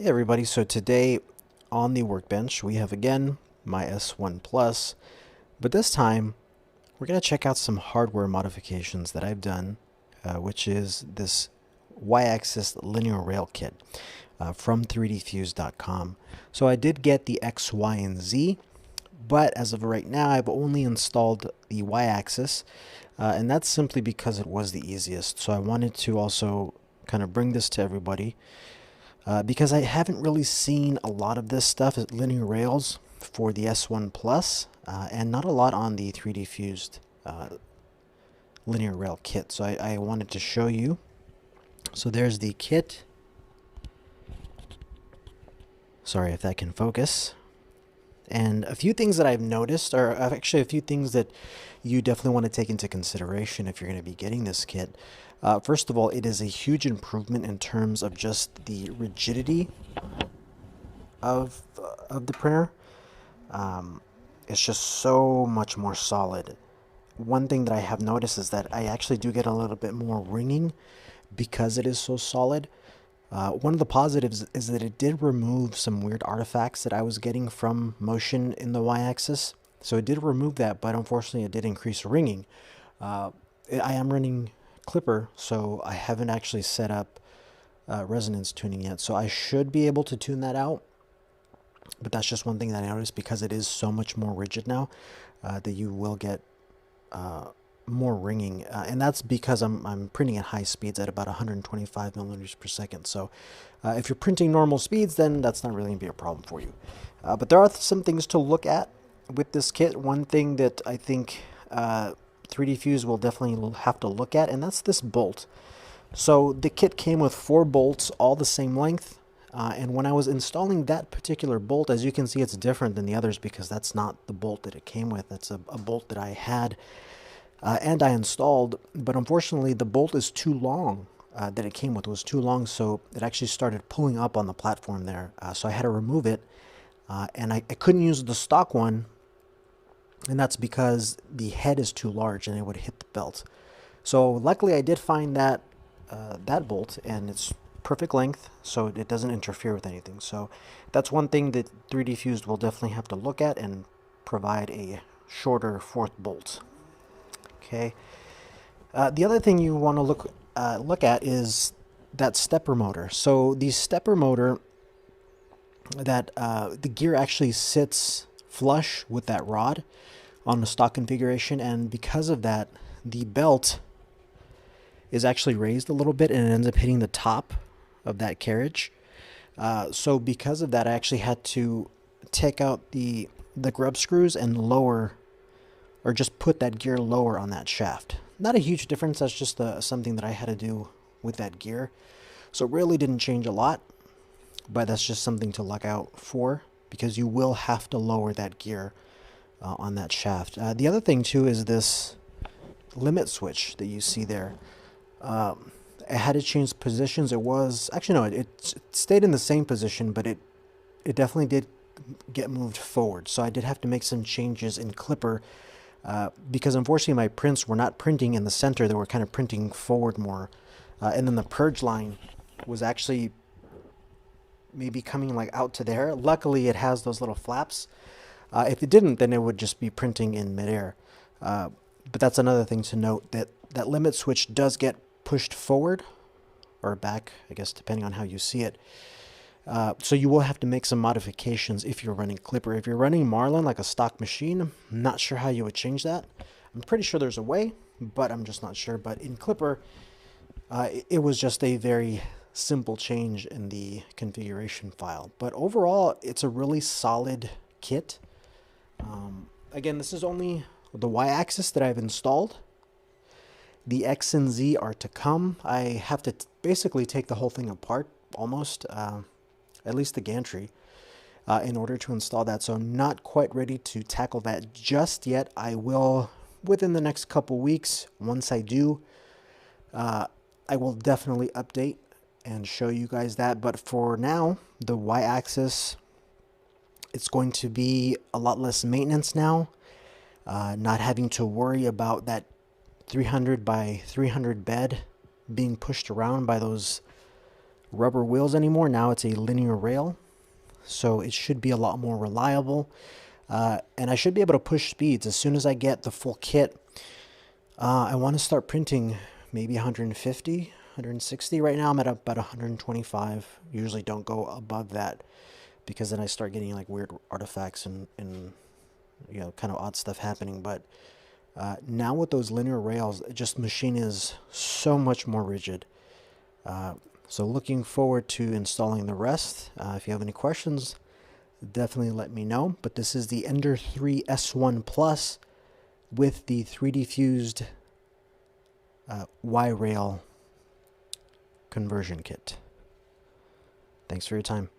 Hey everybody, so today on the workbench we have again my S1 Plus, but this time we're going to check out some hardware modifications that I've done, which is this Y-axis linear rail kit from 3DFused.com. So I did get the X, Y, and Z, but as of right now I've only installed the Y-axis, and that's simply because it was the easiest. So I wanted to also kind of bring this to everybody. Because I haven't really seen a lot of this stuff at linear rails for the S1 Plus, and not a lot on the 3D Fused linear rail kit. So I wanted to show you. So there's the kit. Sorry if that can focus. And a few things that I've noticed, or actually a few things that you definitely want to take into consideration if you're going to be getting this kit. First of all, it is a huge improvement in terms of just the rigidity of the printer. It's just so much more solid. One thing that I have noticed is that I actually do get a little bit more ringing because it is so solid. One of the positives is that it did remove some weird artifacts that I was getting from motion in the Y-axis. So it did remove that, but unfortunately it did increase ringing. I am running Clipper, so I haven't actually set up resonance tuning yet. So I should be able to tune that out. But that's just one thing that I noticed, because it is so much more rigid now, that you will get more ringing, and that's because I'm printing at high speeds at about 125 millimeters per second. So if you're printing normal speeds, then that's not really going to be a problem for you. But there are some things to look at with this kit. One thing that I think 3D Fuse will definitely have to look at, and that's this bolt. So the kit came with 4 bolts, all the same length. And when I was installing that particular bolt, as you can see, it's different than the others because that's not the bolt that it came with. That's a bolt that I had and I installed, but unfortunately the bolt is too long. That it came with was too long, so it actually started pulling up on the platform there. So I had to remove it, and I couldn't use the stock one, and that's because the head is too large and it would hit the belt. So luckily I did find that that bolt, and it's perfect length, so it doesn't interfere with anything. So that's one thing that 3D Fused will definitely have to look at and provide a shorter 4th bolt. Okay. The other thing you want to look at is that stepper motor. So the stepper motor, that the gear actually sits flush with that rod on the stock configuration, and because of that, the belt is actually raised a little bit and it ends up hitting the top of that carriage. So because of that, I actually had to take out the grub screws and lower, or just put that gear lower on that shaft. Not a huge difference, that's just something that I had to do with that gear. So it really didn't change a lot, but that's just something to look out for, because you will have to lower that gear on that shaft. The other thing too is this limit switch that you see there. I had to change positions. It was, actually no, it stayed in the same position, but it definitely did get moved forward. So I did have to make some changes in Clipper, because unfortunately my prints were not printing in the center, they were kind of printing forward more. And then the purge line was actually maybe coming like out to there. Luckily it has those little flaps. If it didn't, then it would just be printing in midair. But that's another thing to note, that that limit switch does get pushed forward or back, I guess, depending on how you see it. So you will have to make some modifications if you're running Clipper. If you're running Marlin, like a stock machine, I'm not sure how you would change that. I'm pretty sure there's a way, but I'm just not sure. But in Clipper, it was just a very simple change in the configuration file. But overall, it's a really solid kit. Again, this is only the Y-axis that I've installed. The X and Z are to come. I have to basically take the whole thing apart, almost, at least the gantry, in order to install that. So I'm not quite ready to tackle that just yet. I will within the next couple weeks. Once I do, I will definitely update and show you guys that. But for now, the Y-axis, it's going to be a lot less maintenance now. Not having to worry about that 300 by 300 bed being pushed around by those rubber wheels anymore. Now it's a linear rail, so it should be a lot more reliable. And I should be able to push speeds as soon as I get the full kit. I want to start printing maybe 150, 160. Right now I'm at about 125. Usually don't go above that because then I start getting like weird artifacts and you know, kind of odd stuff happening. But now with those linear rails, just machine is so much more rigid. So looking forward to installing the rest. If you have any questions, definitely let me know. But this is the Ender 3 S1 Plus with the 3DFused Y-Rail conversion kit. Thanks for your time.